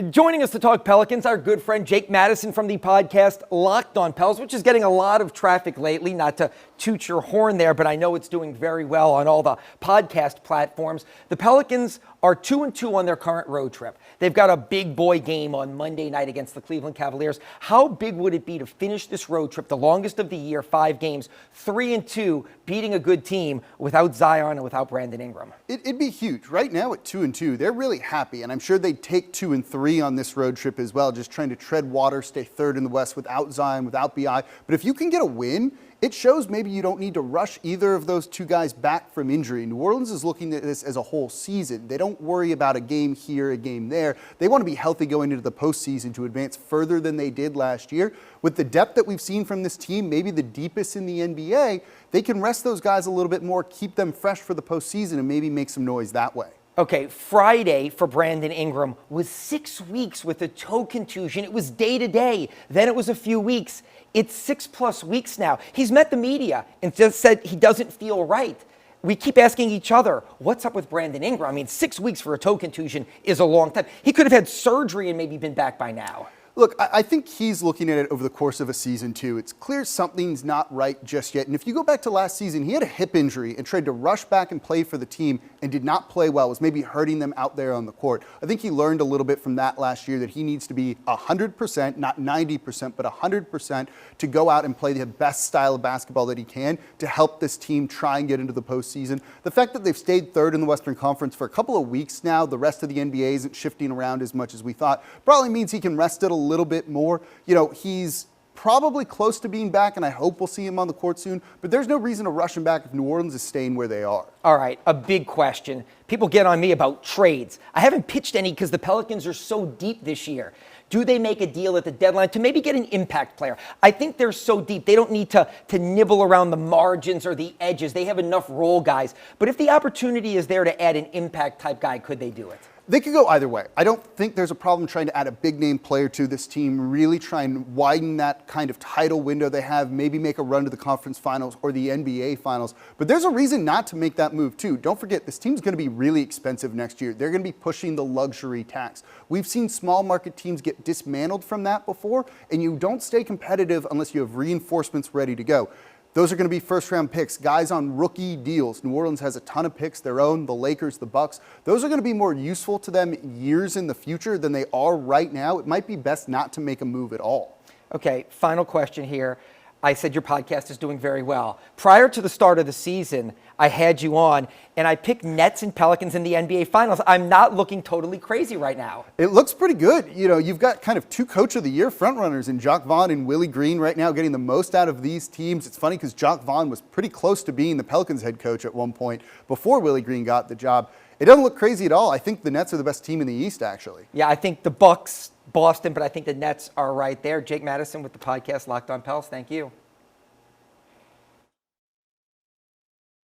Joining us to talk Pelicans, our good friend Jake Madison from the podcast Locked On Pels, which is getting a lot of traffic lately. Not to toot your horn there, but I know it's doing very well on all the podcast platforms. The Pelicans are 2-2 on their current road trip. They've got a big boy game on Monday night against the Cleveland Cavaliers. How big would it be to finish this road trip, the longest of the year, 5 games, 3-2, beating a good team without Zion and without Brandon Ingram? It'd be huge. Right now at 2-2, they're really happy, and I'm sure they'd take 2-3 on this road trip as well, just trying to tread water, stay third in the West without Zion, without BI. But if you can get a win, it shows maybe you don't need to rush either of those two guys back from injury. New Orleans is looking at this as a whole season. They don't worry about a game here, a game there. They want to be healthy going into the postseason to advance further than they did last year. With the depth that we've seen from this team, maybe the deepest in the NBA, they can rest those guys a little bit more, keep them fresh for the postseason, and maybe make some noise that way. Okay, Friday for Brandon Ingram was 6 weeks with a toe contusion. It was day to day. Then it was a few weeks. It's 6+ weeks now. He's met the media and just said he doesn't feel right. We keep asking each other, what's up with Brandon Ingram? I mean, 6 weeks for a toe contusion is a long time. He could have had surgery and maybe been back by now. Look, I think he's looking at it over the course of a season, too. It's clear something's not right just yet. And if you go back to last season, he had a hip injury and tried to rush back and play for the team and did not play well, was maybe hurting them out there on the court. I think he learned a little bit from that last year that he needs to be 100%, not 90%, but 100% to go out and play the best style of basketball that he can to help this team try and get into the postseason. The fact that they've stayed third in the Western Conference for a couple of weeks now, the rest of the NBA isn't shifting around as much as we thought, probably means he can rest it a little bit more. You know, he's probably close to being back, and I hope we'll see him on the court soon, but there's no reason to rush him back if New Orleans is staying where they are. All right, a big question. People get on me about trades. I haven't pitched any because the Pelicans are so deep this year. Do they make a deal at the deadline to maybe get an impact player? I think they're so deep, they don't need to nibble around the margins or the edges. They have enough role guys. But if the opportunity is there to add an impact type guy, could they do it? They could go either way. I don't think there's a problem trying to add a big name player to this team, really try and widen that kind of title window they have, maybe make a run to the conference finals or the NBA finals. But there's a reason not to make that move too. Don't forget, this team's going to be really expensive next year. They're going to be pushing the luxury tax. We've seen small market teams get dismantled from that before, and you don't stay competitive unless you have reinforcements ready to go. Those are going to be first-round picks, guys on rookie deals. New Orleans has a ton of picks, their own, the Lakers, the Bucks. Those are going to be more useful to them years in the future than they are right now. It might be best not to make a move at all. Okay, final question here. I said your podcast is doing very well. Prior to the start of the season, I had you on, and I picked Nets and Pelicans in the NBA Finals. I'm not looking totally crazy right now. It looks pretty good. You know, you've got kind of 2 Coach of the Year frontrunners in Jacque Vaughn and Willie Green right now getting the most out of these teams. It's funny because Jacque Vaughn was pretty close to being the Pelicans head coach at one point before Willie Green got the job. It doesn't look crazy at all. I think the Nets are the best team in the East, actually. Yeah, I think the Bucks, Boston, but I think the Nets are right there. Jake Madison with the podcast Locked On Pels. Thank you.